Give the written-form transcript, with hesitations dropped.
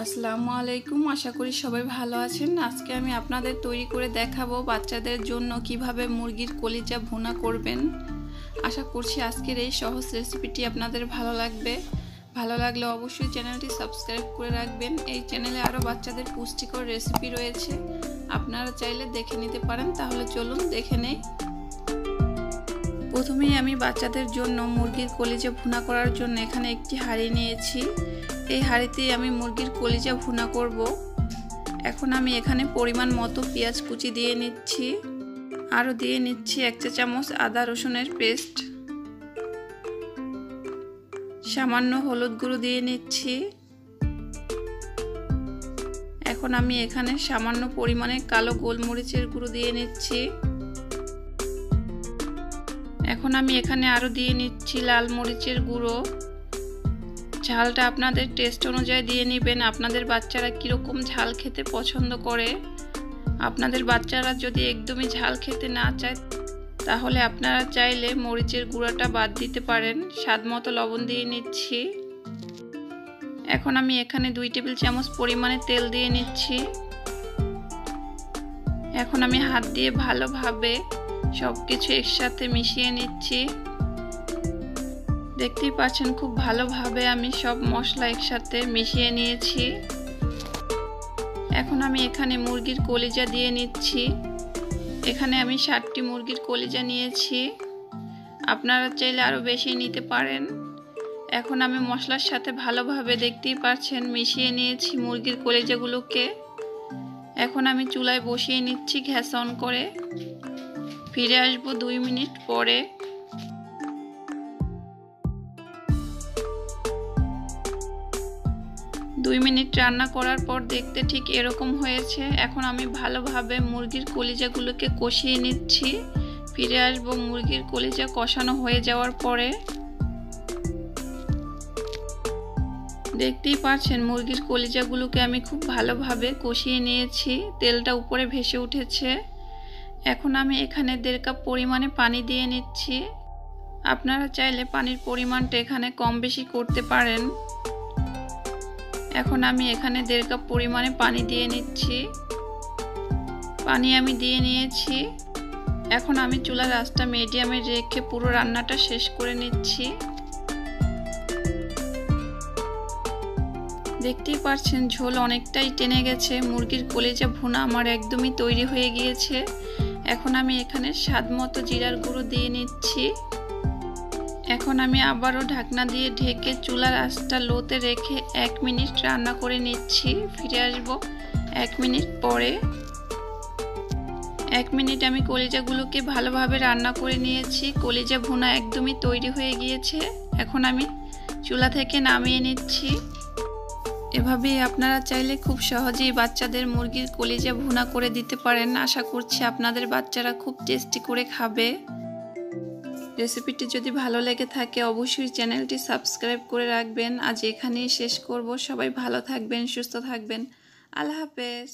আসসালামু আলাইকুম। আশা করি সবাই ভালো আছেন। আজকে আমি আপনাদের তৈরি করে দেখাবো বাচ্চাদের জন্য কিভাবে মুরগির কলিজা ভুনা করবেন। আশা করছি আজকের এই সহজ রেসিপিটি আপনাদের ভালো লাগবে। ভালো লাগলে অবশ্যই চ্যানেলটি সাবস্ক্রাইব করে রাখবেন। এই চ্যানেলে আরও বাচ্চাদের পুষ্টিকর রেসিপি রয়েছে, আপনারা চাইলে দেখে নিতে পারেন। তাহলে চলুন দেখে নেই। প্রথমেই আমি বাচ্চাদের জন্য মুরগির কলিজা ভুনা করার জন্য এখানে একটি হাঁড়ি নিয়েছি। এই হাঁড়িতেই আমি মুরগির কলিজা ভুনা করব। এখন আমি এখানে পরিমাণ মতো পেঁয়াজ কুচি দিয়ে নিচ্ছি, আরও দিয়ে নিচ্ছি 1 চা চামচ আদা রসুনের পেস্ট, সামান্য হলুদ গুঁড়ো দিয়ে নিচ্ছি। এখন আমি এখানে সামান্য পরিমাণে কালো গোলমরিচের গুঁড়ো দিয়ে নিচ্ছি। এখন আমি এখানে আরও দিয়ে নিচ্ছি লাল মরিচের গুঁড়ো। ঝালটা আপনাদের টেস্ট অনুযায়ী দিয়ে নেবেন। আপনাদের বাচ্চারা কীরকম ঝাল খেতে পছন্দ করে, আপনাদের বাচ্চারা যদি একদমই ঝাল খেতে না চায় তাহলে আপনারা চাইলে মরিচের গুঁড়োটা বাদ দিতে পারেন। স্বাদ মতো লবণ দিয়ে নিচ্ছি। এখন আমি এখানে 2 টেবিল চামচ পরিমাণে তেল দিয়ে নিচ্ছি। এখন আমি হাত দিয়ে ভালোভাবে সব কিছু একসাথে মিশিয়ে নিচ্ছি। দেখতেই পাচ্ছেন খুব ভালোভাবে আমি সব মশলা একসাথে মিশিয়ে নিয়েছি। এখন আমি এখানে মুরগির কলিজা দিয়ে নিচ্ছি। এখানে আমি 60টি মুরগির কলিজা নিয়েছি, আপনারা চাইলে আরও বেশি নিতে পারেন। এখন আমি মশলার সাথে ভালোভাবে দেখতেই পাচ্ছেন মিশিয়ে নিয়েছি মুরগির কলিজাগুলোকে। এখন আমি চুলায় বসিয়ে নিচ্ছি গ্যাস অন করে। ফিরে আসবো 2 মিনিট পরে। দুই মিনিট রান্না করার পর দেখতে ঠিক এরকম হয়েছে। এখন আমি ভালোভাবে মুরগির কলিজাগুলোকে কষিয়ে নিচ্ছি। ফিরে আসবো মুরগির কলিজা কষানো হয়ে যাওয়ার পরে। দেখতেই পাচ্ছেন মুরগির কলিজাগুলোকে আমি খুব ভালোভাবে কষিয়ে নিয়েছি, তেলটা উপরে ভেসে উঠেছে। এখন আমি এখানে 1.5 কাপ পরিমাণে পানি দিয়ে নিচ্ছি। আপনারা চাইলে পানির পরিমাণটা এখানে কম বেশি করতে পারেন। এখন আমি এখানে 1.5 কাপ পরিমাণে পানি দিয়ে নিচ্ছি। পানি আমি দিয়ে নিয়েছি। এখন আমি চুলার আঁচটা মিডিয়ামে রেখে পুরো রান্নাটা শেষ করে নিচ্ছি। দেখতেই পাচ্ছেন ঝোল অনেকটাই টেনে গেছে। মুরগির কলিজা ভুনা আমার একদমই তৈরি হয়ে গিয়েছে। এখন আমি এখানে স্বাদ মতো জিরার গুঁড়ো দিয়ে নিচ্ছি। এখন আমি আবারও ঢাকনা দিয়ে ঢেকে চুলার আঁচটা লোতে রেখে 1 মিনিট রান্না করে নিচ্ছি। ফিরে আসবো 1 মিনিট পরে। 1 মিনিট আমি কলিজাগুলোকে ভালোভাবে রান্না করে নিয়েছি। কলিজা ভুনা একদমই তৈরি হয়ে গিয়েছে। এখন আমি চুলা থেকে নামিয়ে নিচ্ছি। এভাবেই আপনারা চাইলে খুব সহজেই বাচ্চাদের মুরগির কলিজা ভুনা করে দিতে পারেন। আশা করছি আপনাদের বাচ্চারা খুব টেস্টি করে খাবে। রেসিপিটি যদি ভালো লেগে থাকে অবশ্যই চ্যানেলটি সাবস্ক্রাইব করে রাখবেন। আজ এখানেই শেষ করব। সবাই ভালো থাকবেন, সুস্থ থাকবেন। আল্লাহ হাফেজ।